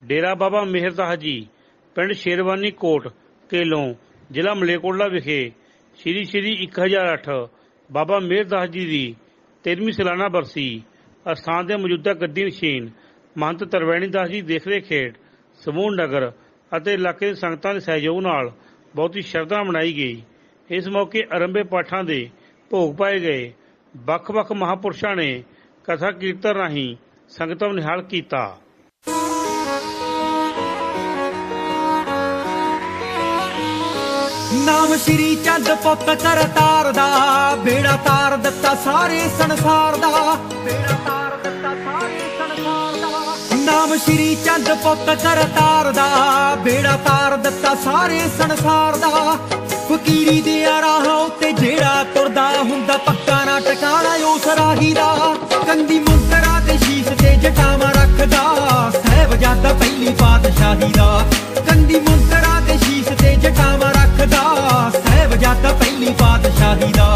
डेरा बाबा मेहरदास जी पिंड शेरवानी कोट ढेलों जिला मलेरकोटला विखे श्री श्री 1008 बाबा मेहरदास जी की 13वीं सालाना बरसी अस्थान के मौजूदा गद्दी नशीन महंत तरवैणी दास जी देखरेख हेठ समूह नगर ਅਤੇ ਇਲਾਕੇ ਦੀ ਸੰਗਤਾਂ ਦੇ ਸਹਿਯੋਗ ਨਾਲ ਬਹੁਤ ਹੀ ਸ਼ਰਧਾ ਮਨਾਈ ਗਈ। ਇਸ ਮੌਕੇ ਆਰੰਭੇ ਪਾਠਾਂ ਦੇ ਭੋਗ ਪਾਏ ਗਏ। ਵੱਖ-ਵੱਖ ਮਹਾਂਪੁਰਸ਼ਾਂ ਨੇ ਕਥਾ ਕੀਰਤਨ ਰਾਹੀਂ ਸੰਗਤਾਂ ਨੂੰ ਨਿਹਾਲ ਕੀਤਾ। ਨਾਮ ਸ਼੍ਰੀ ਚੰਦ ਪੁੱਤ ਕਰਤਾਰ ਦਾ ਬੇੜਾ ਤਾਰ ਦਿੱਤਾ ਸਾਰੇ ਸੰਸਾਰ ਦਾ, ਬੇੜਾ ਤਾਰ ਦਿੱਤਾ ਸਾਰੇ ਸੰਸਾਰ ਦਾ। ਨਾਮ ਸ਼੍ਰੀ ਚੰਦ ਪੁੱਤ ਕਰਤਾਰ ਦਾ ਬੇੜਾ ਤਾਰ ਦਿੱਤਾ ਸਾਰੇ ਸੰਸਾਰ ਦਾ। ਫਕੀਰੀ ਦੇ ਰਾਹਾਂ ਉੱਤੇ ਜਿਹੜਾ ਤੁਰਦਾ ਹੁੰਦਾ ਪੱਕਾ ਨਾ ਟਿਕਾਣਾ ਉਸ ਰਾਹੀ ਦਾ। ਕੰਦੀ ਮੁੰਦਰਾ ਤੇ ਸ਼ੀਸ਼ ਤੇ ਜਟਾਵਾਂ ਰੱਖਦਾ ਸਾਹਿਬਜ਼ਾਦਾ ਪਹਿਲੀ ਪਾਤਸ਼ਾਹੀ ਦਾ। ਕੰਦੀ ਮੁੰਦਰਾ ਤੇ ਸ਼ੀਸ਼ ਤੇ ਜਟਾਵਾਂ ਰੱਖਦਾ ਸਾਹਿਬਜ਼ਾਦਾ ਪਹਿਲੀ ਪਾਤਸ਼ਾਹੀ ਦਾ।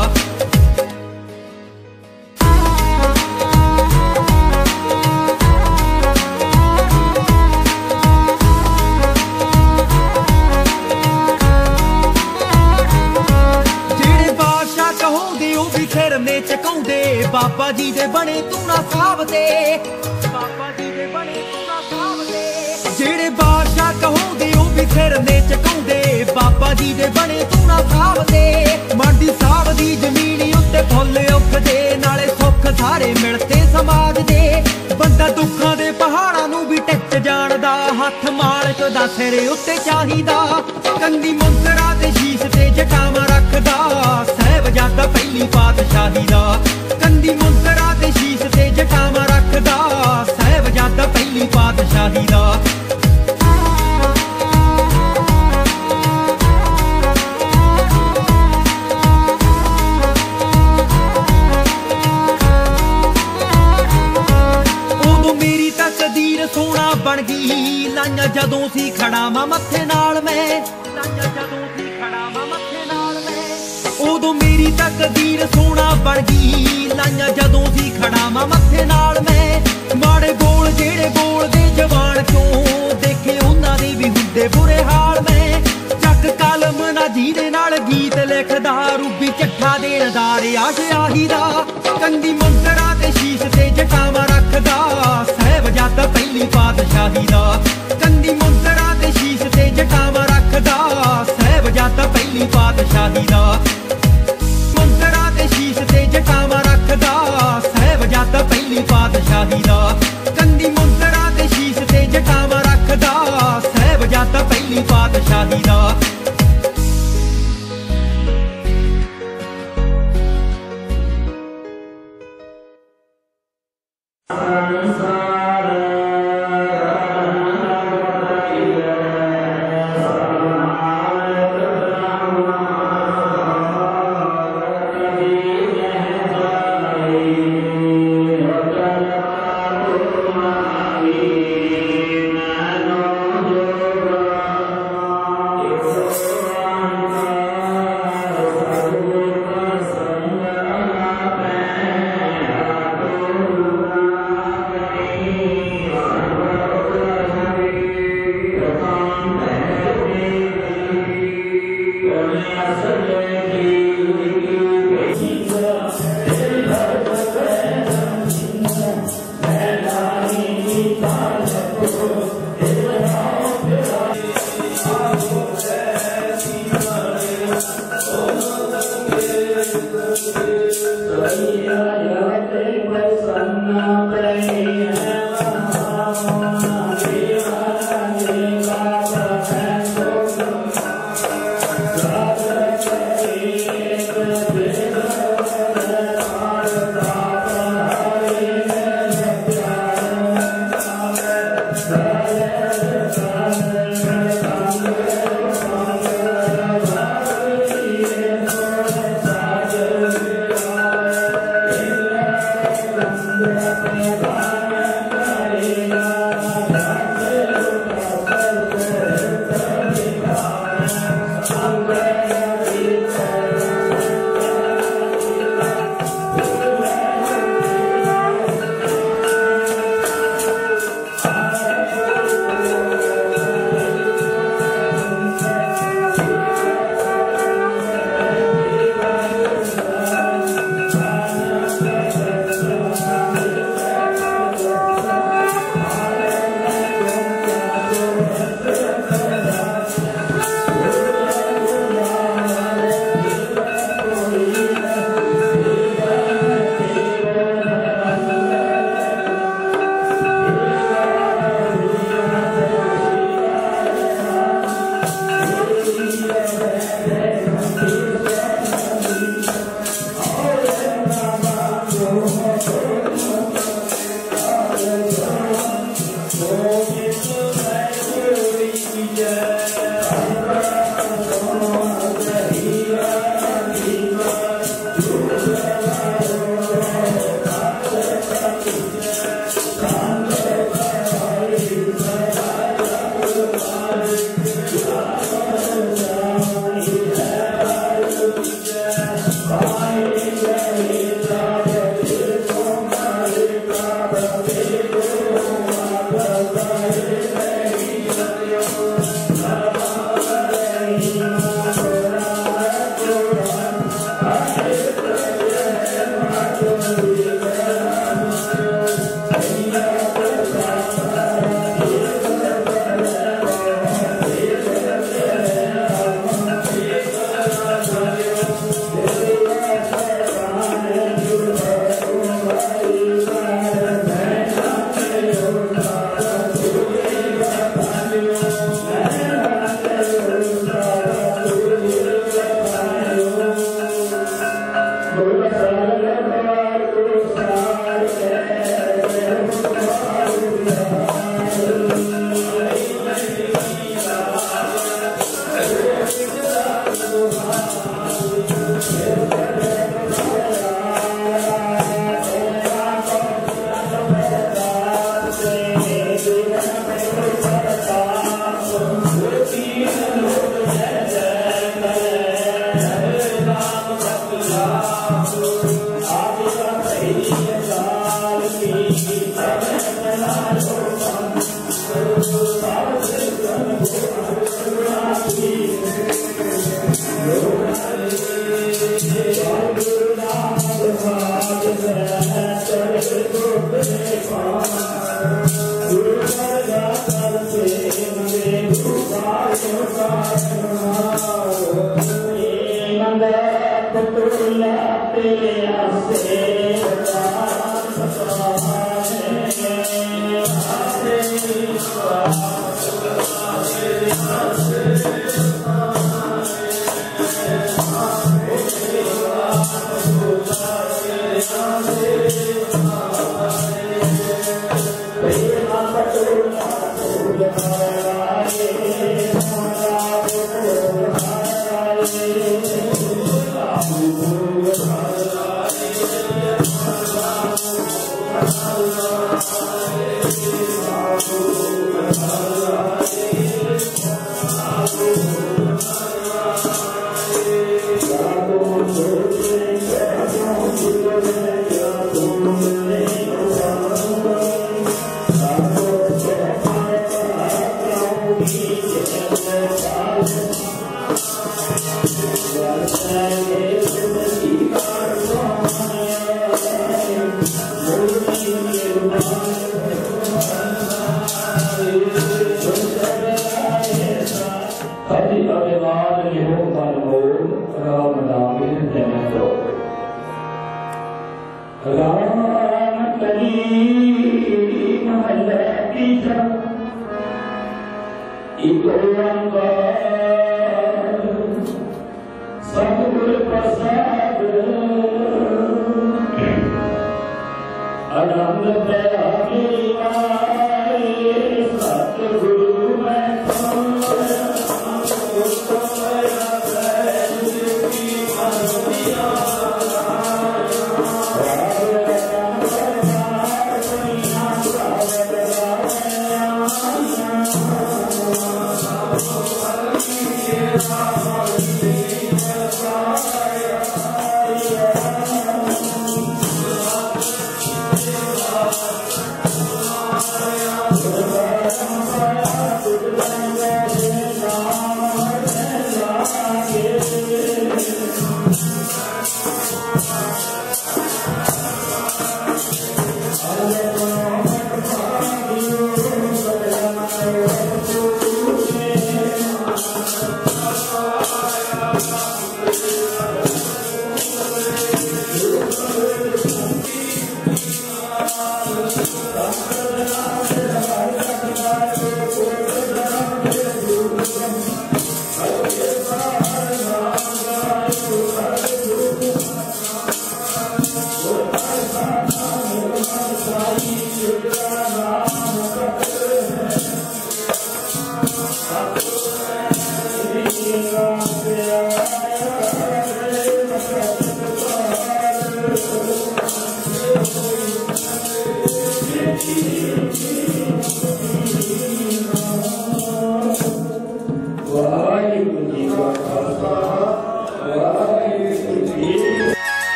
ਫਿਰਨੇ ਚਕਾਉਂਦੇ ਬਾਬਾ ਜੀ ਦੇ ਬਣੇ ਤੂਣਾ ਸਾਹਿਬ ਤੇ, ਬਾਬਾ ਜੀ ਦੇ ਬਣੇ ਤੂਣਾ ਸਾਹਿਬ ਤੇ। ਜਿਹੜੇ ਬਾਦਸ਼ਾਹ ਕਹੋਂਦੇ ਉਹ ਵੀ ਫਿਰਨੇ ਚਕਾਉਂਦੇ ਬਾਬਾ ਜੀ ਦੇ ਬਣੇ ਤੂਣਾ ਸਾਹਿਬ ਤੇ। ਮੰਡੀ ਸਾਹਿਬ ਦੀ ਜ਼ਮੀਨ ਉੱਤੇ ਫੁੱਲ ਉੱਗਦੇ ਨਾਲੇ ਸੁੱਖ ਸਾਰੇ ਮਿਲਦੇ ਸਮਾਜ ਦੇ। ਬੰਦਾ ਦੁੱਖਾਂ ਦੇ ਪਹਾੜਾਂ ਨੂੰ ਵੀ ਟਿੱਚ ਜਾਣਦਾ ਹੱਥ ਮਾਲਕ ਦਾ ਸਿਰ ਉੱਤੇ ਚਾਹੀਦਾ। ਕੰਦੀ ਮੁੰਦਰਾ ਤੇ ਸ਼ੀਸ਼ ਤੇ ਜਟਾਵਾਂ ਰੱਖਦਾ ਸਾਹਿਬਜ਼ਾਦਾ ਪਹਿਲੀ ਪਾਤਸ਼ਾਹੀ ਦਾ। ਕੰਦੀ ਮੁੰਦਰਾ ਤੇ ਸ਼ੀਸ਼ ਤੇ ਜਟਾਵਾਂ ਰੱਖਦਾ ਸਾਹਿਬਜ਼ਾਦਾ ਪਹਿਲੀ ਪਾਤਸ਼ਾਹੀ ਦਾ। ਉਦੋਂ ਮੇਰੀ ਤਕਦੀਰ ਸੋਹਣਾ ਬਣ ਗਈ ਲਾਈਆਂ ਜਦੋਂ ਸੀ ਖੜਾ ਮਾਂ ਮੱਥੇ ਨਾਲ ਮੈਂ, ਲਾਈਆਂ ਜਦੋਂ ਸੀ ਖੜਾ ਮਾਂ ਮੱਥੇ ਨਾਲ ਮੈਂ। ਉਦੋਂ ਮੇਰੀ ਤਕਦੀਰ ਸੋਹਣਾ ਬਣ ਗਈ ਲਾਈਆਂ ਜਦੋਂ ਸੀ ਖੜਾ ਮਾਂ ਮੱਥੇ ਨਾਲ ਮੈਂ। ਮਾੜੇ ਬੋਲ ਜਿਹੜੇ ਬੋਲਦੇ ਜਵਾਨ ਚੋਂ ਦੇਖੇ ਉਹਨਾਂ ਦੇ ਵੀ ਹੁੰਦੇ ਬੁਰੇ ਹਾਲ ਮੈਂ। ਚੱਕ ਕਲਮ ਨਾ ਜਿਹਦੇ ਨਾਲ ਗੀਤ ਲਿਖਦਾ ਰੂਬੀ ਚੱਠਾ ਦੇਣਦਾਰ ਆਸ਼ਿਆਹੀ ਦਾ। ਕੰਦੀ ਮੁੰਦਰਾ ਤੇ ਸ਼ੀਸ਼ ਤੇ ਜਟਾਵਾਂ ਰੱਖਦਾ ਸਾਹਿਬਜ਼ਾਦਾ ਪਹਿਲੀ ਪਾਤਸ਼ਾਹੀ ਦਾ। ਕੰਦੀ ਮੁੰਦਰਾ ਤੇ ਸ਼ੀਸ਼ ਤੇ ਜਟਾਵਾਂ ਰੱਖਦਾ ਸਾਹਿਬਜ਼ਾਦਾ ਪਹਿਲੀ ਪਾਤਸ਼ਾਹੀ ਦਾ। ਮੁੰਦਰਾ ਤੇ ਸ਼ੀਸ਼ ਤੇ ਜਟਾਵਾਂ ਰੱਖਦਾ ਸਾਹਿਬਜ਼ਾਦਾ ਪਹਿਲੀ ਪਾਤਸ਼ਾਹੀ ਦਾ। ਕੰਦੀ ਮੁੰਦਰਾ ਤੇ ਸ਼ੀਸ਼ ਤੇ ਜਟਾਵਾਂ ਰੱਖਦਾ ਸਾਹਿਬਜ਼ਾਦਾ ਪਹਿਲੀ ਪਾਤਸ਼ਾਹੀ ਦਾ।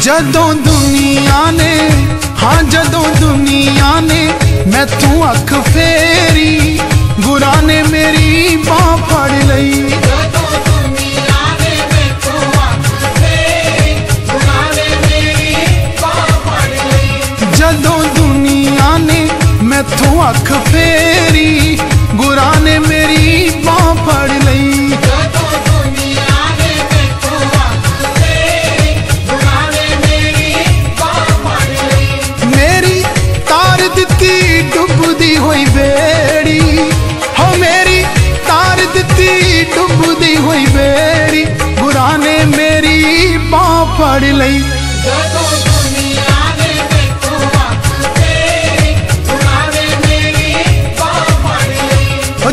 जदों दुनिया ने हाँ जदों दुनिया ने मैं तू अख फेरी गुरा ने मेरी बाँ फड़ लई। जदों दुनिया ने मैं तू अख फेरी गुरा ने मेरी बाँ फड़ लई। डुबदी हुई बेड़ी हो मेरी तार दिती डुबदी हुई बेड़ी बुरा ने मेरी बाँ फड़ लई।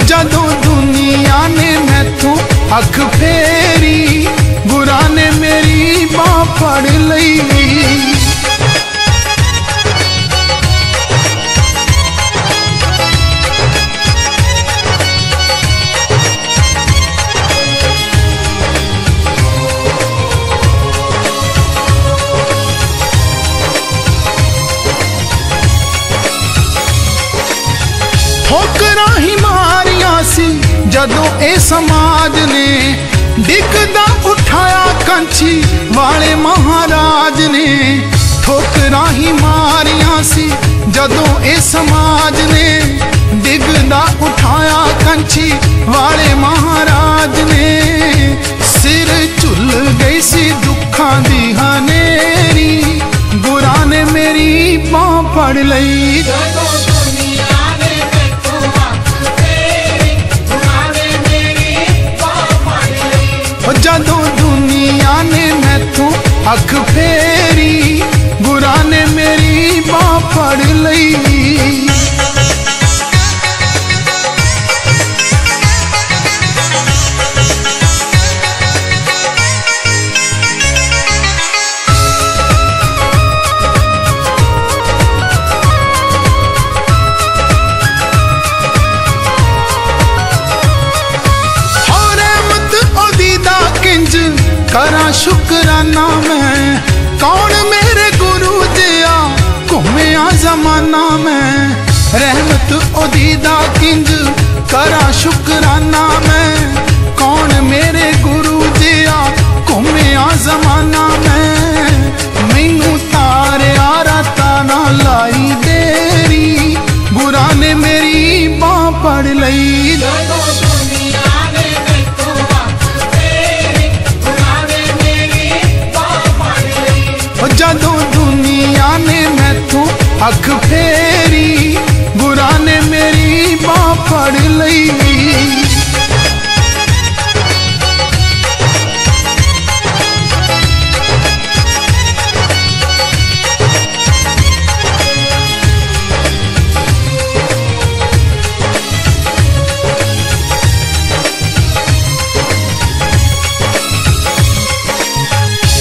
जदों दुनिया ने मैं तू अख फेरी बुरा ने मेरी बाँ फड़ लई। ठोकरां ही मारियां सी जदों ए समाज ने, डिगदा उठाया कंछी वाले महाराज ने। ठोकरां ही मारियां सी जदों ए समाज ने, डिगदा उठाया कंछी वाले महाराज ने। सिर झुल गई सी दुखां दी हनेरी, गुरां ने मेरी बांह फड़ लई। जदों दुनिया ने मैथों अख फेरी, गुरां ने मेरी बांह फड़ लई। करा शुकराना मैं, कौन मेरे गुरु दिया घूमिया जमाना मैं। रहमत ओदीदा किंज करा शुकराना मैं, कौन मेरे गुरु दिया घूमिया जमाना मैं। मैनू तारिया राता ना लाई देरी, गुरां ने मेरी बांह फड़ लई। जदों दुनिया ने मैथों अख फेरी, गुरां ने मेरी बांह फड़ लई।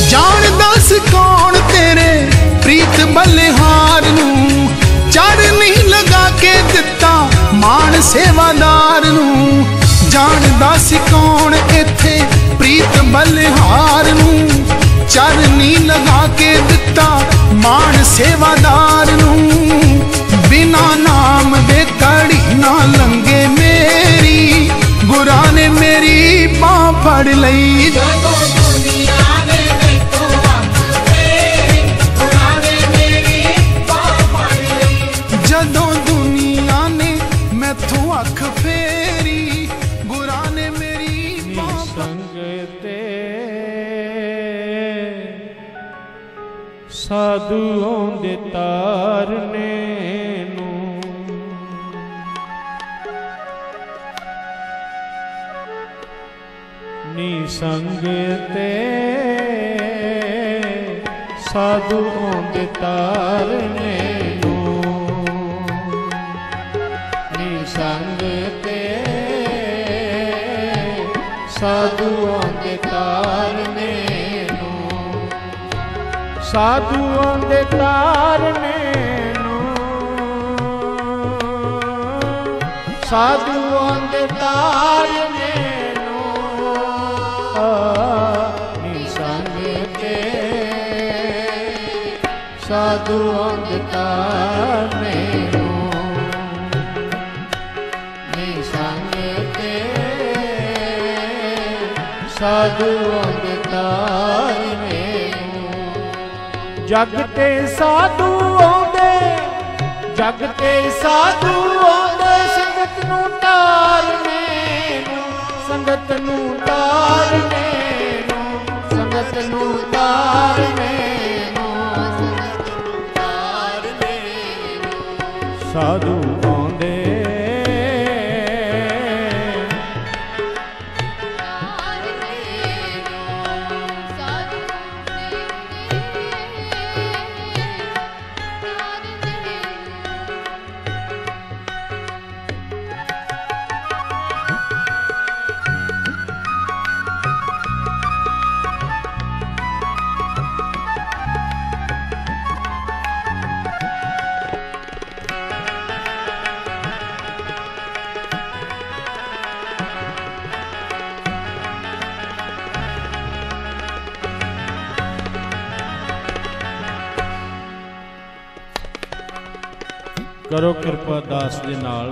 जान दस कौन तेरे प्रीत बलिहार नू, चरनी लगा के दिता मान सेवादार नू। जान दस कौन इत्थे प्रीत बलिहार नू, चरनी लगा के दिता मान सेवादार नू। बिना नाम दे कड़ी ना लंगे मेरी, गुरां ने मेरी बांह फड़ लई। जदों दुनिया ने मैथों अख फेरी, गुरां ने मेरी बांह। संगते साधुओं दे तारने नू, नी संगते साधुओं दे तारने नू। संगते साधुओं दे तारने नू, साधुओं दे तारने नू, साधुओं दे तारने नू। संगते साधुओं दे तारने नू, साधुओं दे तारने नू। जग ते साधु आउंदे, जग ते साधु आउंदे, संगत नू तारने नू, संगत नू तारने नू, संगत नू तारने नू, साधु आउंदे करो कृपा दास दे नाल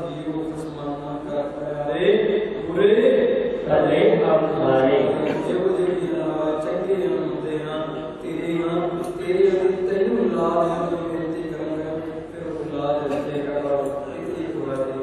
जीव फसमाना कर प्यारे बुरे भले हम सारे जो जी लावा चंगे होंदे हां तेरे तैनू लाज जो बेनती करांगा फिर वो लाज देगा इतनी खुदाई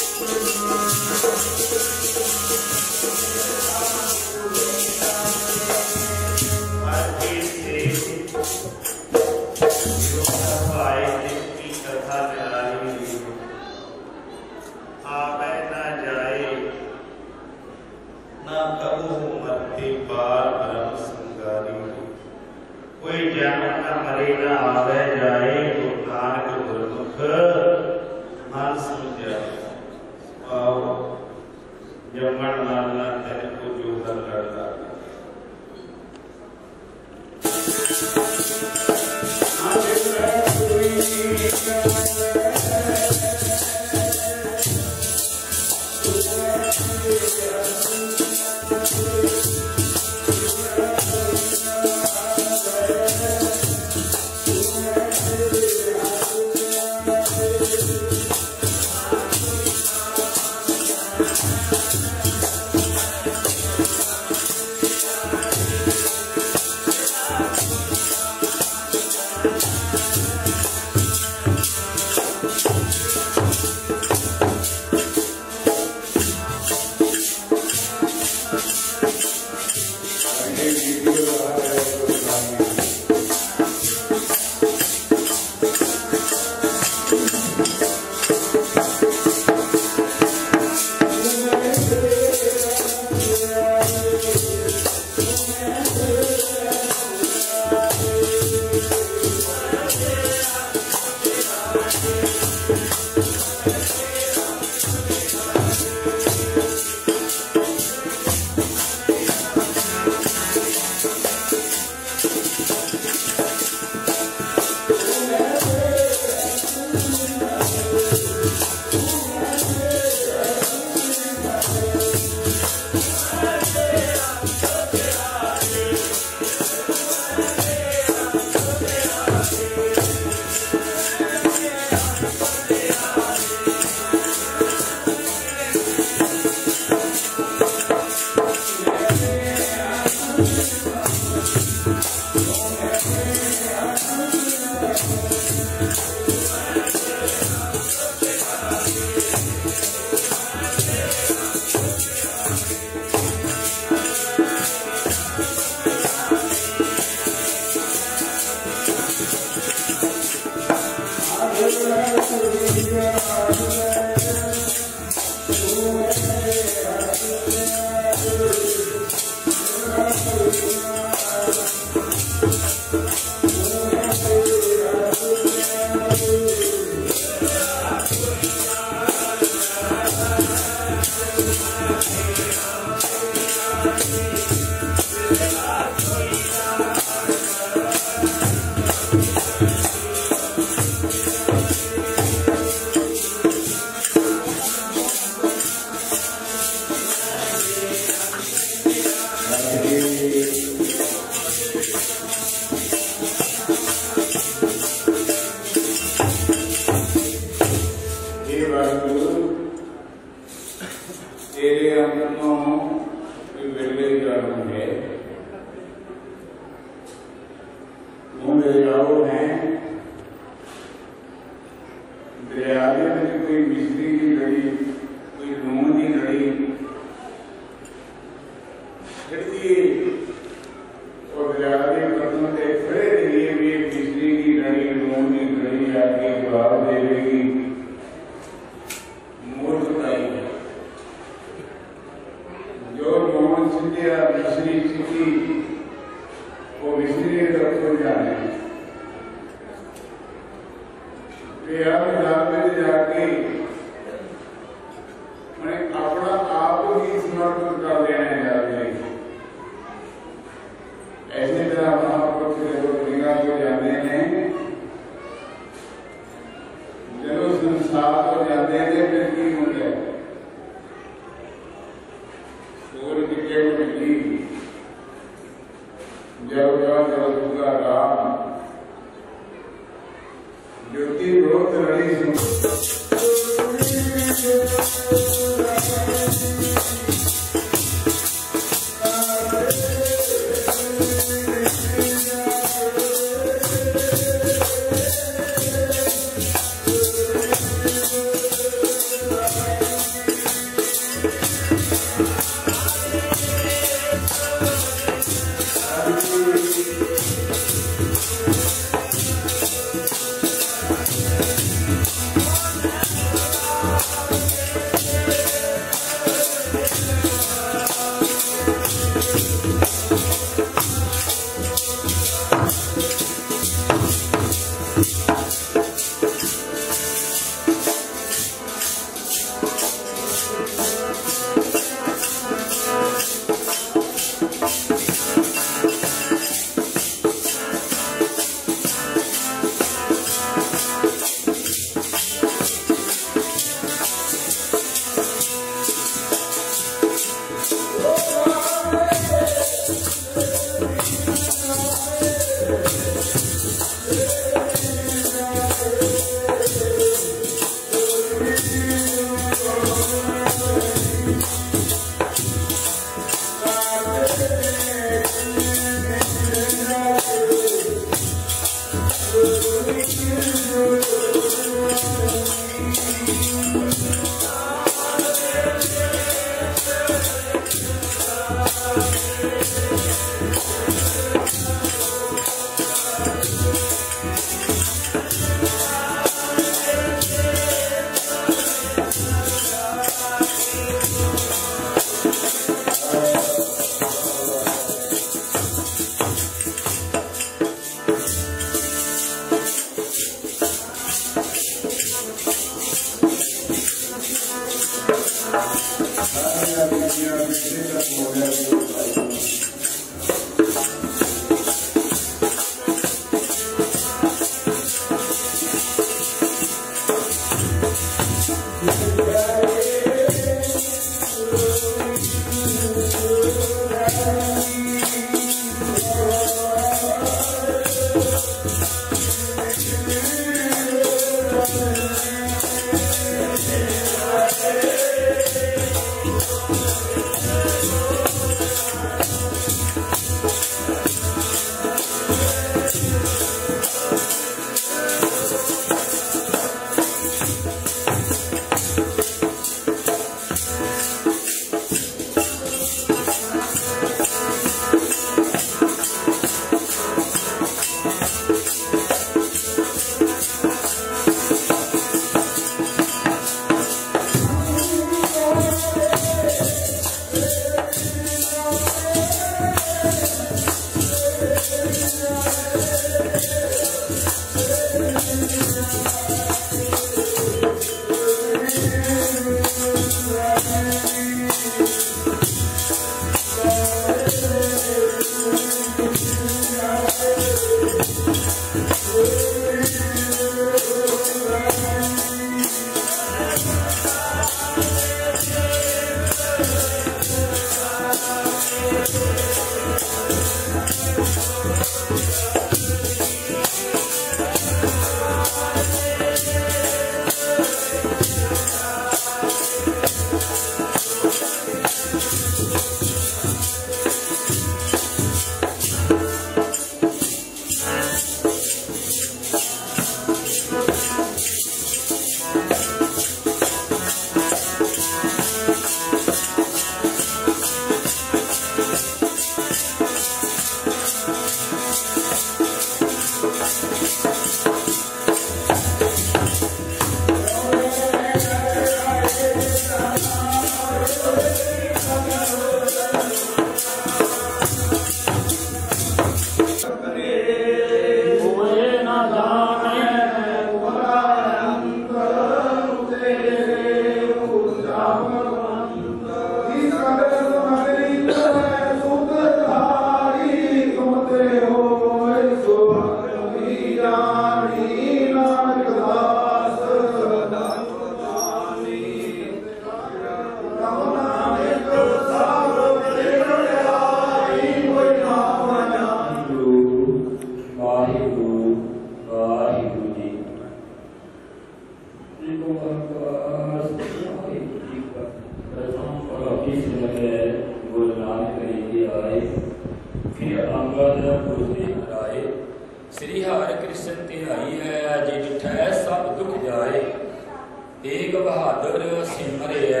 तेग बहादुर सिमरिया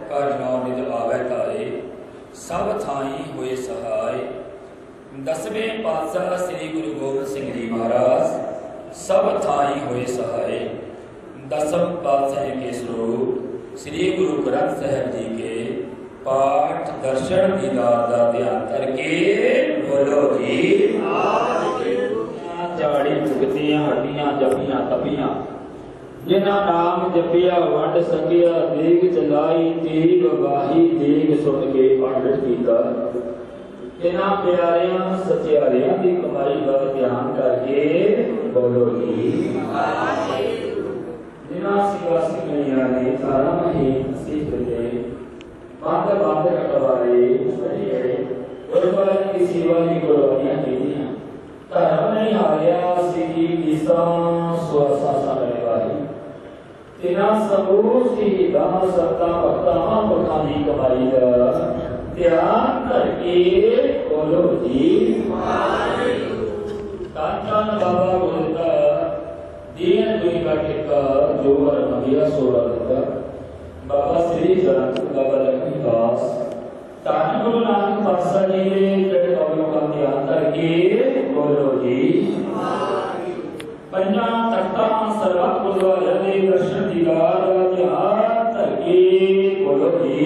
कर नौ निज आवे तारे सब थाई होए सहाय। दसवें पातशाह श्री गुरु गोबिंद सिंह जी महाराज सब थाई होए सहाय। दसम पातशाह के स्वरूप श्री गुरु ग्रंथ साहिब जी के पाठ दर्शन दीदार का ध्यान करके बोलो जी। झाड़ी चुकतियां हड्डियां जपियां तपियां जिन्हां नाम जपिया वंड सकिया देग चलाई तेग वाही देग सुन के पंडित कीता। इन्हां प्यारियां सचियारियां की कमाई का ध्यान करके बोलो जी। जिन्हां सिवासी मैया ने सारा ही नसीब दे बात बात कटवारे गुरुद्वारे की सेवा की कुर्बानियां कीतियां। धर्म नहीं हारिया सी किसा स्वासा सारे वाली तेरा सबूत सी दान सत्ता भक्ता महापुरुषां दी कमाई का ध्यान करके बोलो जी। धन धन बाबा गुरदा दीन दुई का ठेका जो वर मंगिया सोला दिता। बाबा श्री जरत बाबा लक्ष्मी दास धन गुरु नानक पातशाह जी ने जड़े बाबलों का ध्यान करके बोलो जी। पंजा तख्ता सर्वत गुरुद्वारे दे दर्शन दीदार का ध्यान करके बोलो जी।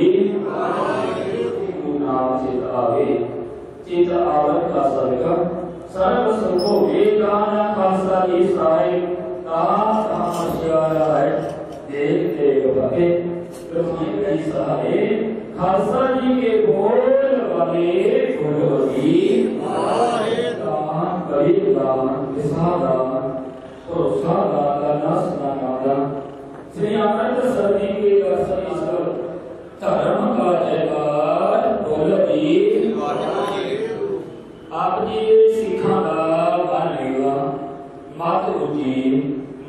नाम से आवे चित आवर खासा लिखा सर्व सुख होवे गाना खासा जी सहाय। दास आशियारा है देख देख भगे प्रभु की सहाय। खालसा जी के बोल वाले बोलो जी। दान गरीब दान विसा दान भरोसा दान नस दान श्री आनंद सर जी के दर्शन धर्म का जयकार बोलो जी। आप जी सिखा का बन लेगा मत रुचि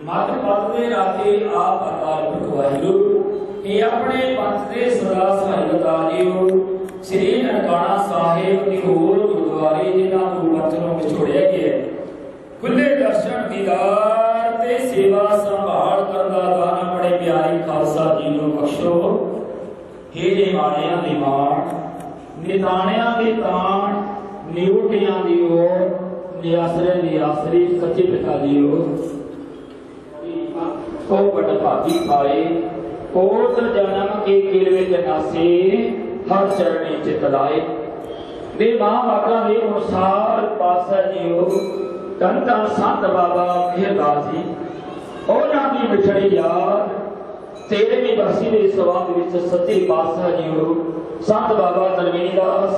मत पद दे राते आप अकाल पुरख वाहिगुरू ये अपने पंथ दे सदा सहायता दियो। श्री ननकाना साहिब की होर गुरुद्वारे जिन्हां नूं वचनों विछोड़िया गया खुले दर्शन दीदार ते सेवा संभाल करदा दाना बड़े प्यारे खालसा जी नूं बख्शो। हे निमाणियां दी माण निताणियां दी ताण निउटियां दी ओर नियासरे दी आसरी सच्चे पिता दी ओर को बड़ भागी पाए कोट जन्म के किरवे जनासे हर चरणी चित लाए। वे महावाका के अनुसार पातशाह जीओ धन धन संत बाबा मेहरदास जी उन्हां दी विछड़ी याद 13वीं बरसी दे संबंध विच सच्चे पातशाह जीओ संत बाबा नरवीन दास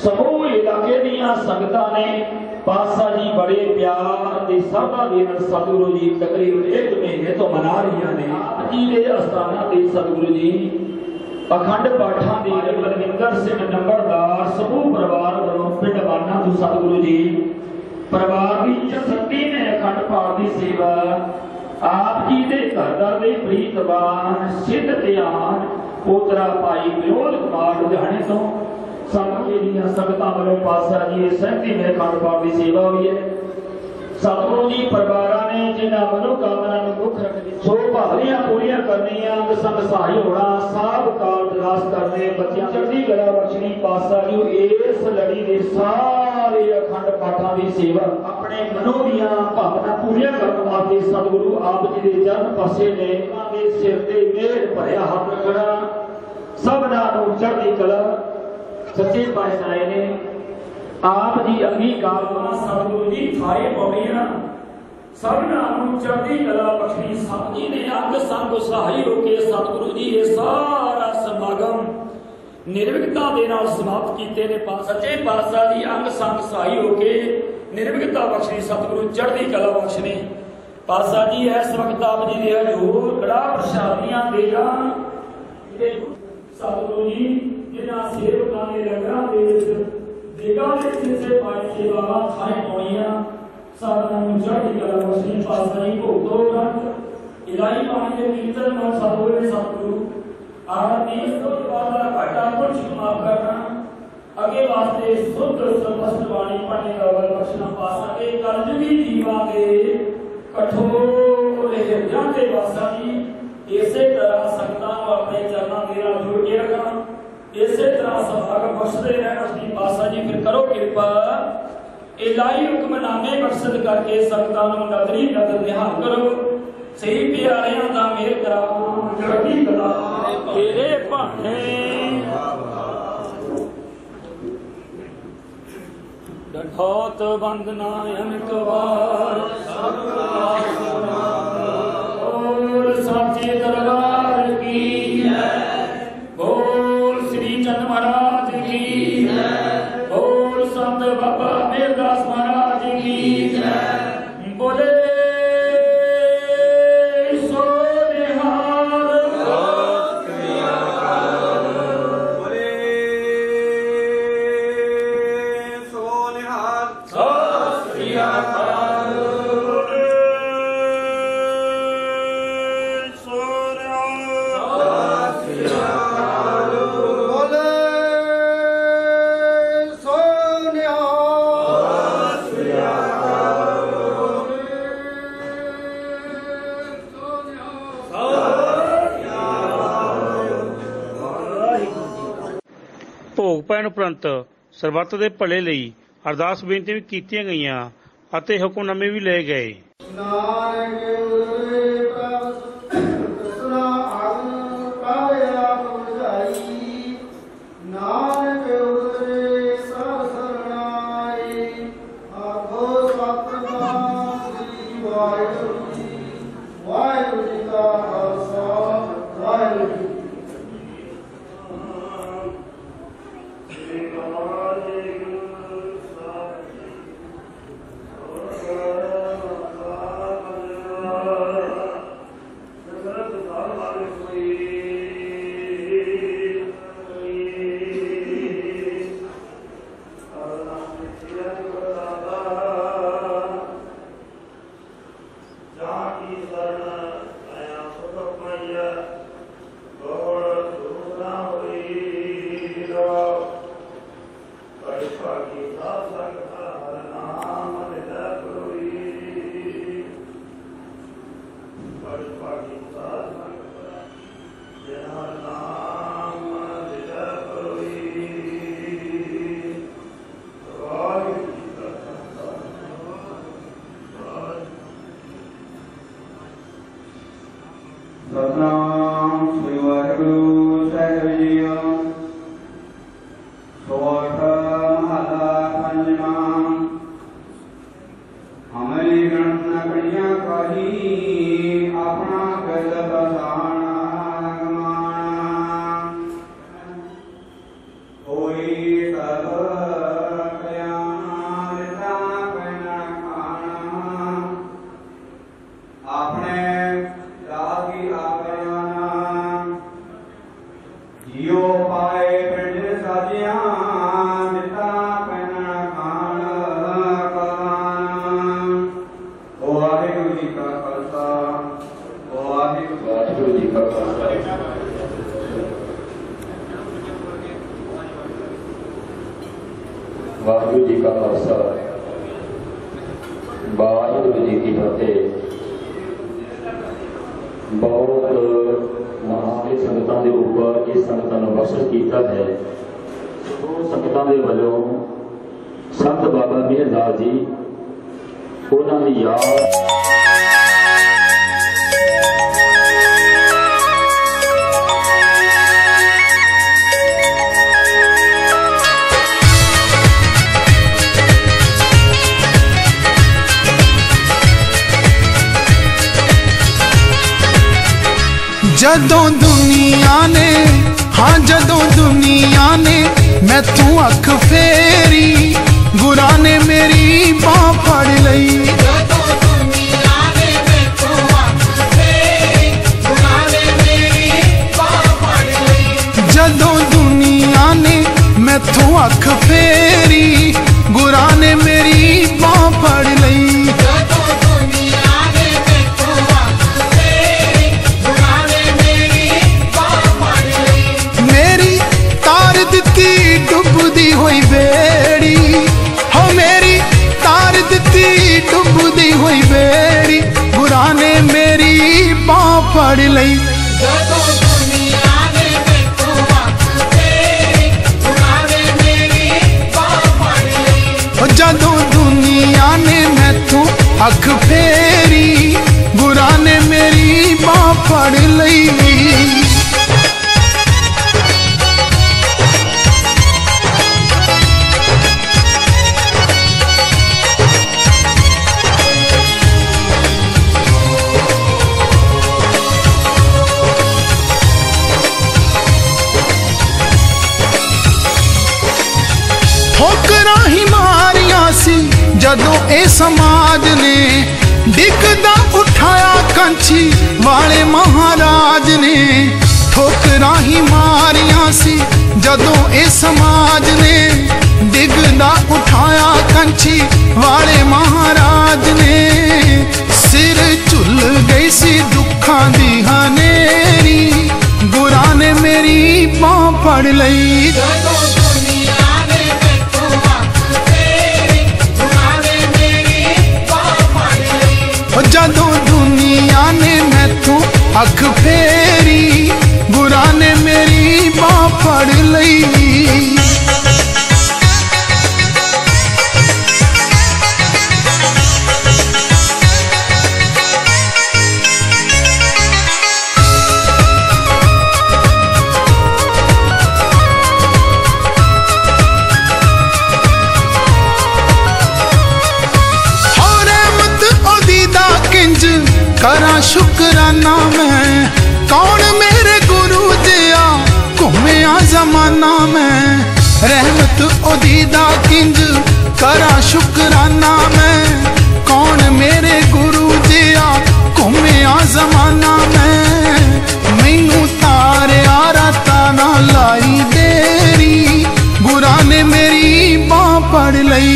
समूह इलाके दीयां संगतां ने पातशाह जी बड़े प्यार ते श्रद्धा दे नाल सतगुरु जी तकरीबन 1 महीने तो मना रही ने। आप जी दे अस्थाना ते सतगुरु जी अखंड पाठां दी बलविंदर सिंह नंबरदार समूह परिवार वालों पिंड वाना तो सतगुरु जी परिवार की चसती ने अखंड पाठ की सेवा आप जी दे घर दे प्रीतवान सिद्ध ध्यान पोतरा भाई विनोद कुमार लुधियाने तो संगतां वालों पातशाह जी 37 में अखंड पाठ की सेवा हुई है। सतगुरु जी परिवार ने जिन्हां मनोकामना मुख रखनी सो भावनां पूरियां करनियां संग सहाय होना सब काल दराज करने बच्चियां चढ़दी कला बख्शनी पातशाह जी इस लड़ी दे सारे अखंड पाठां की सेवा अपने मनो दीयां भावनां पूरियां करन वास्ते सतगुरु आप जी दे चरण पासे ने दे सिर ते मेहर भरिया हाथ रखना सबना नूं चढ़दी कला सच्चे पातशाह ने आप जी अंगीकार सतगुरु जी थाए पौड़ियां सबना चढ़दी कला बख्शनी। सब जी ने अंग संग सहाय होके सतगुरु जी ये सारा समागम निर्विघ्नता दे नाल समाप्त कीते ने। सच्चे पातशाह जी अंग संग सहाय होके निर्विघ्नता बख्शनी सतगुरु चढ़दी कला बख्शनी। पातशाह जी इस वक्त आप जी दे हजूर कड़ा प्रसादियां देगा सतगुरु जी जिन्हां सेवकां दे लंगरां दे विच देगा दे किसे पाए सेवावां थाए पौड़ियां सारा चढ़दी कला बख्शनी। पातशाह जी भोग तो इलाही पानी के कीर्तन में सतगुरु ने सतगुरु आरती स्तुत वाला घाटा कुछ माफ करना अगे वास्ते शुद्ध समस्त वाणी पढ़ने का वर बख्शना। पातशाह के कलयुगी जीवा के कठोर हृदयां दे वासा जी इस चरना मेरा जुड़ के रखना इसे तरह सभाग बख्शते रहना श्री पासा जी फिर करो कृपा इलाही हुक्मनामे मकसद करके संगतां नूं नदरी नदर निहाल करो सही प्यारियां दा मेल कराओ चढ़दी कला तेरे भाने डठौत बंदना अनक बार और साचे दरबार की बोल श्री चंद महाराज की बोल संत बाबा मेरदास महाराज की बोले ਭੋਗ ਪੈਣ ਉਪਰੰਤ ਸਰਬੱਤ ਦੇ ਭਲੇ ਲਈ ਅਰਦਾਸ ਬੇਨਤੀਆਂ ਵੀ ਕੀਤੀਆਂ ਗਈਆਂ ਅਤੇ ਹੁਕਮਨਾਮੇ ਵੀ ਲਏ ਗਏ। वाहिगुरू जी का खालसा वाहिगुरू जी की फतेह। बहुत महान संगतां दे उपर इस संगतां नूं बख्शिश कीता है। संगतां दे वल्लों संत बाबा मेहरदास जी उन्हां दी याद जदों दुनिया ने हाँ जदों दुनिया ने मैथों अख फेरी गुरा ने मेरी बाह फड़ लई। जदों दुनिया ने मैथों अख फेरी गुरा ने मेरी बाह फड़ लई। डुबदी हुई बेड़ी हो मेरी तार दिती डुबदी हुई बेड़ी गुरा ने मेरी बाह फड़ लई। अख फेरी गुरा ने मेरी बां फड़ लई। ठोकरां ही मारियां सी जदों ए समाज ने डिगदा उठाया कंछी वाले महाराज ने। ठोकरां ही मारियां सी जदों ए समाज ने डिगदा उठाया कंछी वाले महाराज ने। सिर झुल गई सी दुखां दी हनेरी गुरा ने मेरी बां फड़ लई। जदों दुनिया ने मैथों अख फेरी गुरा ने मेरी बां फड़ लई। करा शुकराना मैं कौन मेरे गुरु दिया घूमिया जमाना मैं। रहमत ओदीदा किंज करा शुकराना मैं कौन मेरे गुरु दिया घूमिया जमाना मैं। मैनू तारिया राता ना लाई देरी गुरा ने मेरी बां फड़ लई।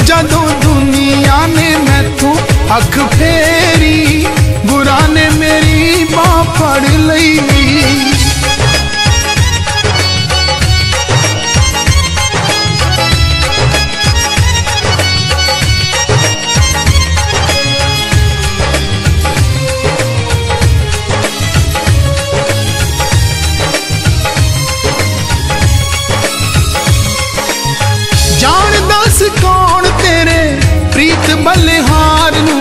जदों दुनिया ने मैथों अख फेरी गुरा ने मेरी बां फड़ लई। जान दस कौन तेरे प्रीत बलिहार नू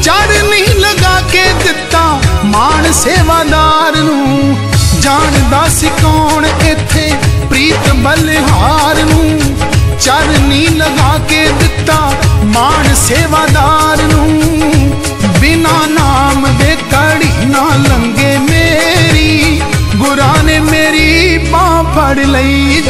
चढ़ नहीं लगा के दिता मान सेवादार नू। जान दस कौन इथे प्रीत बलिहार नू चढ़ नहीं लगा के दिता मान सेवादार नू। बिना नाम दे कड़ी ना लंगे मेरी गुरा ने मेरी बां फड़ लई।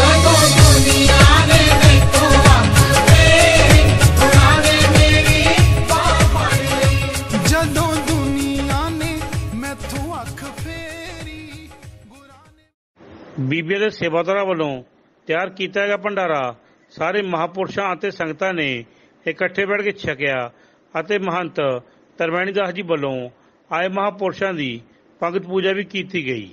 ਬੀਬੀਆਂ ਦੇ ਸੇਵਾਦਾਰਾਂ ਵੱਲੋਂ ਤਿਆਰ ਕੀਤਾ ਗਿਆ ਭੰਡਾਰਾ ਸਾਰੇ ਮਹਾਂਪੁਰਸ਼ਾਂ ਅਤੇ ਸੰਗਤਾਂ ਨੇ ਇਕੱਠੇ ਬੈਠ ਕੇ ਛਕਿਆ ਅਤੇ ਮਹੰਤ ਤਰਵੈਣੀ ਦਾਸ ਜੀ ਵੱਲੋਂ ਆਏ ਮਹਾਂਪੁਰਸ਼ਾਂ ਦੀ ਪੰਗਤ ਪੂਜਾ ਵੀ ਕੀਤੀ ਗਈ।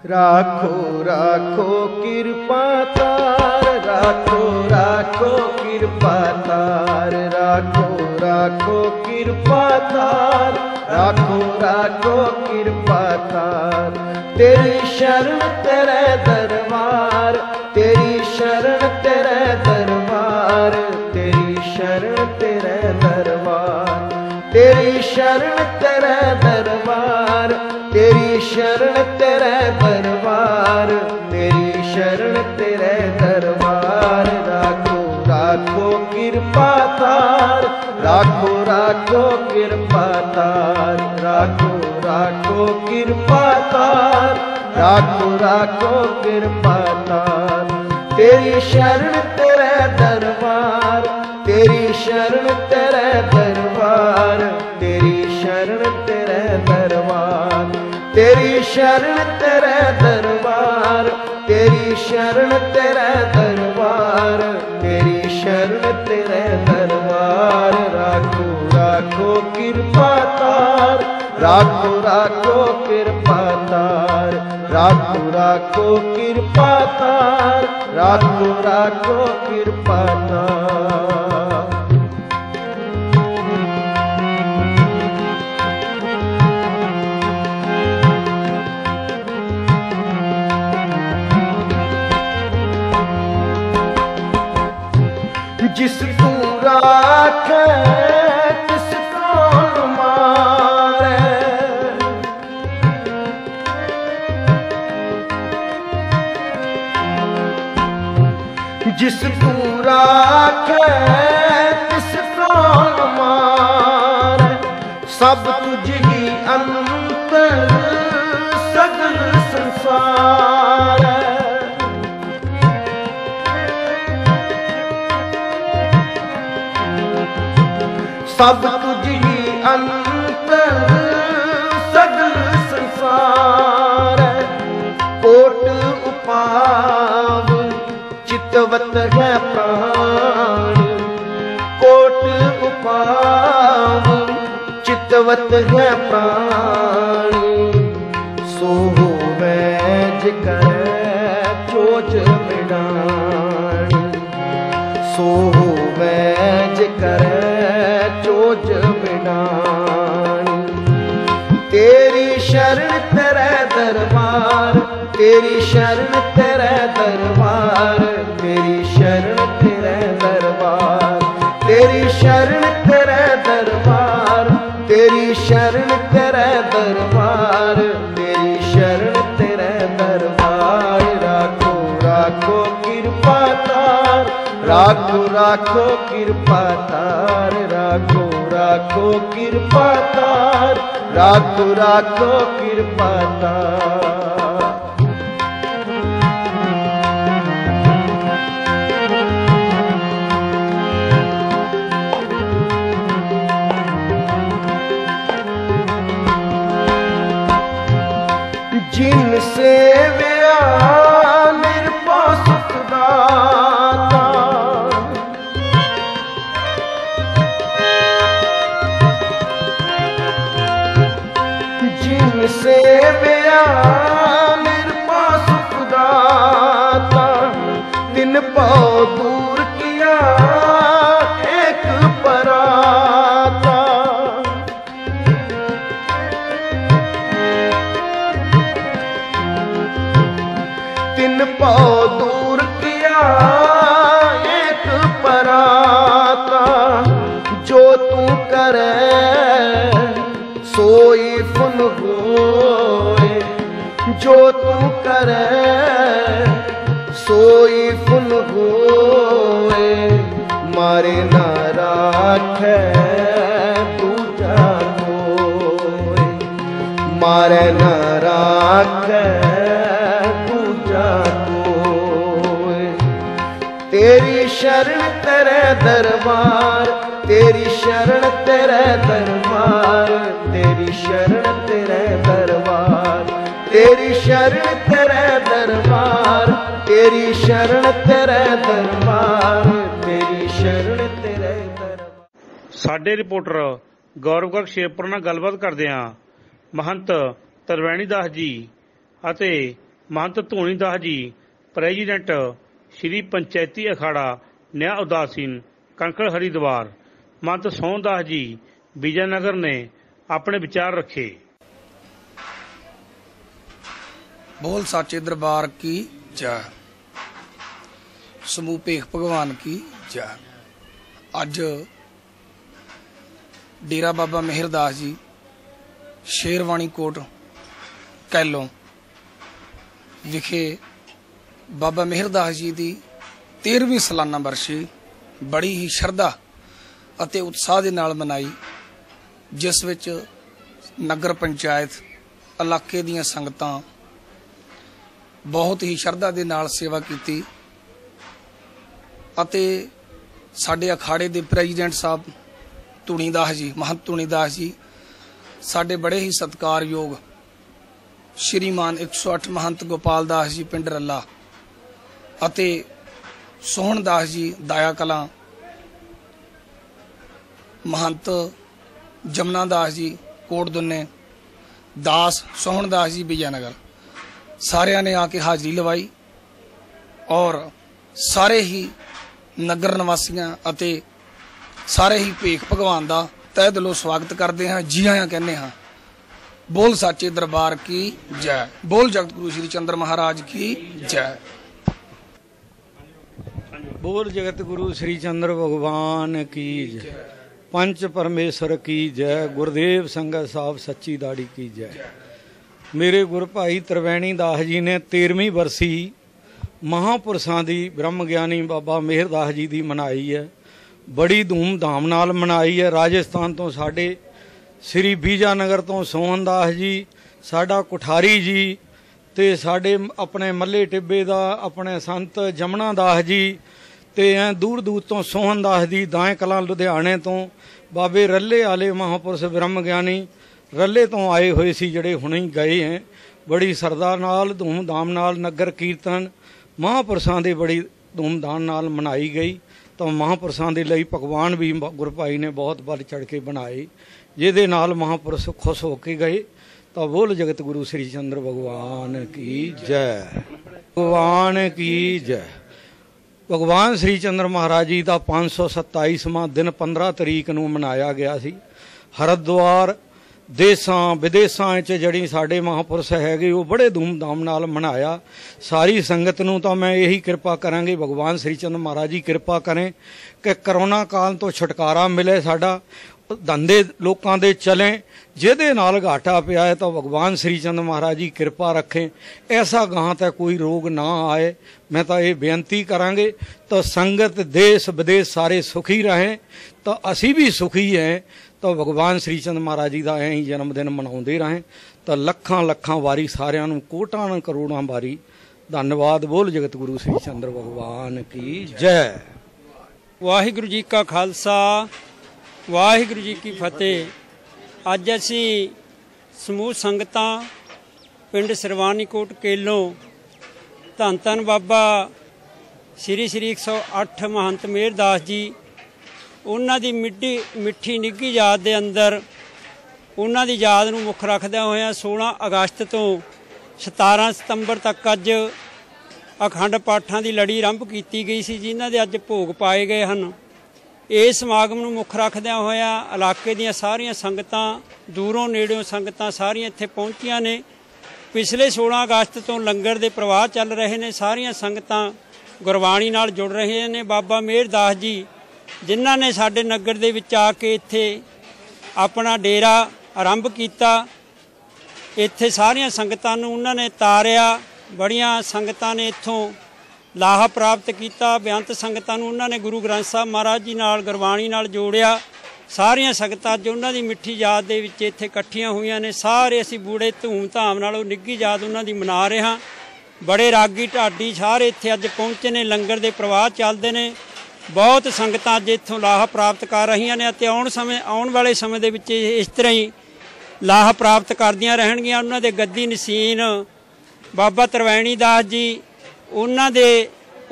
राखो राखो कृपा तार राखो राखो कृपा तार राखो राखो कृपा तार राखो राखो कृपा तार। तेरी शरण तेरे दरबार तेरी शरण तेरे दरबार तेरी शरण तेरे दरबार तेरी शरण तेरे दरबार तेरी शरण तेरे दरबार तेरी शरण तेरे दरबार। राखो राखो कृपा तार राखो राखो कृपा तार राखो राखो कृपा तार राखो राखो कृपा तार। तेरी शरण तेरे दरबार तेरी शरण तेरे दरबार तेरी शरण तेरे दरबार तेरी शरण तेरे दरबार तेरी शरण तेरे दरबार तेरी शरण तेरे दरबार। राखो राखो कृपा तार राखो राखो कृपा तार राखो राखो कृपा तार राखो राखो कृपा तार। जिस तू राखे तिस कौन मारे। जिस तू राखे तिस कौन मारे। सब तुझ ही अंतर सगल संसार। सब तुझ ही अंतर सगल संसार। कोट उपाव चितवत है प्राण। कोट उपाव चितवत है प्राण। सो वैज कर चोज मिडान। सो वैज कर चोज मिडान। तेरी शरण तेरे दरबार। तेरी शरण तेरे दरबार। तेरी शरण तेरे दरबार। तेरी शरण तेरे दरबार। तेरी शरण तेरे दरबार। तेरी शरण तेरे दरबार। राखो राखो कृपा तार। राखो राखो कृपा तार। राखो राखो कृपा तार। राखो राखो कृपा तार। जिन सेव्या निरपा सुख दाता। जिन सेव्या निरपा सुख दाता। तिन पाओ दूर किया एक पराता। तिन पाओ दूर किया एक पराता। जो तू करे सोई फुन होए। जो तू करे सोई फुन होए। मारे ना राखे दूजा कोई। मारे ना राखे तेरी शरण तेरे दरबार। तेरी शरण तेरे दरबार। तेरी शरण तेरे दरबार। तेरी शरण तेरे दरबार। तेरी शरण तेरे दरबार। तेरी शरण तेरे दरबार। ਸਾਡੇ ਰਿਪੋਰਟਰ ਗੌਰਵ ਗਰਗ ਸ਼ੇਰਪੁਰ ਨਾਲ ਗੱਲਬਾਤ ਕਰਦੇ ਹਾਂ ਮਹੰਤ ਤਰਵੈਣੀ ਦਾਸ ਜੀ ਅਤੇ ਮਹੰਤ ਧੂਣੀ ਦਾਸ ਜੀ ਪ੍ਰੈਜ਼ੀਡੈਂਟ ਸ਼੍ਰੀ ਪੰਚਾਇਤੀ ਅਖਾੜਾ ਨਿਆਂ ਉਦਾਸੀਨ ਕਣਕੜ ਹਰੀਦਵਾਰ ਮਹੰਤ ਸੋਹਣ ਦਾਸ ਜੀ ਵਿਜयनगर ਨੇ ਆਪਣੇ ਵਿਚਾਰ ਰੱਖੇ। बोल साचे दरबार की जय। समूह भेख भगवान की जय। अज डेरा बाबा मेहरदास जी शेरवानी कोट कैलों विखे बाबा मेहरदास जी की 13वीं सालाना बरसी बड़ी ही शरधा ਅਤੇ ਉਤਸ਼ਾਹ ਦੇ ਨਾਲ ਮਨਾਈ, ਜਿਸ ਵਿੱਚ ਨਗਰ ਪੰਚਾਇਤ ਇਲਾਕੇ ਦੀਆਂ ਸੰਗਤਾਂ ਬਹੁਤ ਹੀ ਸ਼ਰਧਾ ਦੇ ਨਾਲ ਸੇਵਾ ਕੀਤੀ ਅਤੇ ਸਾਡੇ ਅਖਾੜੇ ਦੇ ਪ੍ਰੈਜ਼ੀਡੈਂਟ ਸਾਹਿਬ ਧੂਣੀਦਾਸ ਜੀ, ਮਹੰਤ ਧੂਣੀਦਾਸ ਜੀ, ਸਾਡੇ ਬੜੇ ਹੀ ਸਤਿਕਾਰਯੋਗ ਸ਼੍ਰੀਮਾਨ 108 ਮਹੰਤ ਗੋਪਾਲ ਦਾਸ ਜੀ ਪਿੰਡ ਰੱਲਾ ਅਤੇ ਸੋਹਣ ਦਾਸ ਜੀ ਦਾਇਆ ਕਲਾਂ, महंत जमुना दास जी कोट दुन्ने, दास सोहन दास जी विजयनगर, सारिया ने आके हाजिरी लवाई और सारे ही नगर निवासियों अते सारे ही भेख भगवान का तह दिलों स्वागत करते हैं, जी आया कहने हाँ। बोल साचे दरबार की जय। बोल जगत गुरु श्री चंद्र महाराज की जय। बोल जगत गुरु श्री चंद्र भगवान की जय। पंच परमेश्वर की जय। गुरुदेव संगत साहब सच्ची दाड़ी की जय। मेरे गुरु भाई त्रिवेणी दास जी ने 13वीं बरसी महापुरुषों की ब्रह्म ज्ञानी बाबा मेहर दास जी की मनाई है। बड़ी धूमधाम नाल मनाई है। राजस्थान तो साढ़े श्री बीजानगर तो सोहन दास जी, साडा कुठारी जी, ते साडे अपने मल्ले टिब्बे दा अपने संत जमना दास जी, ते दूर दूर तो सोहन दास जी दाएं कलां लुधियाने तो बाबे रले आले महापुरुष ब्रह्म ज्ञानी रले तो आए हुए सी जिहड़े हुणे ही गए हैं। बड़ी सरदा नाल धूमधाम नाल नगर कीर्तन महापुरुषां दे बड़ी धूमधाम नाल मनाई गई। तो महापुरुषां दे लई पकवान भी गुरु भाई ने बहुत बढ़ चढ़ के बनाए, जिहदे नाल महापुरुष खुश हो के गए। तो बोल जगत गुरु श्री चंद्र भगवान की जय। भगवान की जय। भगवान श्री चंद्र महाराज जी का 527वां दिन 15 तरीक नूं मनाया गया सी। हरिद्वार देसां विदेसां च जड़ी साडे महापुरुष हैगे वो बड़े धूमधाम नाल मनाया। सारी संगत नूं तो मैं यही कृपा करांगी, भगवान श्री चंद्र महाराज जी कृपा करें कि करोना काल तो छुटकारा मिले, साडा धंधे लोगों के चलें, जिहदे नाल घाटा पिया है तो भगवान श्री चंद्र महाराज जी कृपा रखें, ऐसा गां तक कोई रोग ना आए। मैं तो ये बेनती करांगे तो संगत देश विदेश सारे सुखी रहें, तो असी भी सुखी हैं। तो भगवान श्री चंद्र महाराज जी का ऐं ही जन्मदिन मनाते रहें। तो लखां लखां वारी सारियां नूं कोटां करोड़ां वारी धन्यवाद। बोल जगत गुरु श्री चंद्र भगवान की जय। वाहिगुरू जी का खालसा वाहिगुरू जी की फतेह। अज असी समूह संगतां पिंड सरवानी कोट केलों धन धन बाबा श्री श्री 108 महंत मेहर दास जी उन्हां दी मिठी निੱਘੀ याद दे अंदर उन्हां दी याद नूं मुख रखदे होया 16 अगस्त तो 17 सितंबर तक अज अखंड पाठां दी लड़ी आरंभ कीती गई सी, जिन्हां दे अज भोग पाए गए हन। इस समागम नूं मुख रखदिआं होया इलाके दीआं सारियां संगतां दूरों नेड़ों संगतां सारियां इत्थे पहुंचियां ने। पिछले 16 अगस्त तो लंगर दे प्रवाह चल रहे ने, सारियां संगतां गुरबाणी नाल जुड़ रहे ने। बाबा मेहर दास जी जिन्हां ने साडे नगर दे विच आके इत्थे अपना डेरा आरंभ कीता, इत्थे सारियां संगतां नूं उन्हां ने तारिया। बड़ियां संगतां ने इत्थों लाहा प्राप्त किया। बेअंत संगतां नूं उन्हां ने गुरु ग्रंथ साहब महाराज जी नाल गुरबाणी नाल जोड़िया। सारियां संगतां अज उन्हां दी मिठी याद दे विच इत्थे इकट्ठियां होईयां ने। सारे असीं बूढ़े धूम धाम नाल ओह निੱਘੀ याद उन्हां दी मना रहे हां। बड़े रागी ढाडी सारे इत्थे अज पहुंचे ने, लंगर दे प्रवाह चलदे ने। बहुत संगतां अज इत्थों लाहा प्राप्त कर रहीआं ने अते आउण वाले समय दे विच इस तरह ही लाहा प्राप्त करदियां रहणगीਆਂ। उन्हां दे गद्दी नसीन बाबा त्रिवेणी दास जी उन्हां दे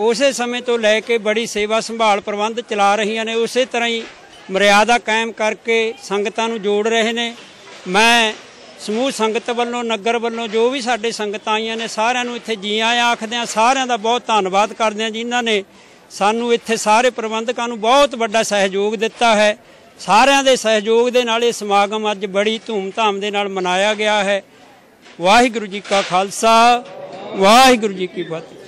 उसे समय तो लैके बड़ी सेवा संभाल प्रबंध चला रहीआं ने। उसे तरह ही मर्यादा कायम करके संगतां नूं जोड़ रहे ने। मैं समूह संगत वल्लों नगर वल्लों जो भी साडे संगतां आईआं ने सारिआं नूं इत्थे जी आया आखदे आं। सारिआं दा बहुत धन्नवाद करदे आं जिन्हां ने सानूं इत्थे सारे प्रबंधकां नूं बहुत वड्डा सहयोग दिता है। सारिआं दे सहयोग दे नाल इह समागम अज बड़ी धूमधाम दे नाल मनाया गया है। वाहिगुरू जी का खालसा वाहिगुरू जी की फतेह।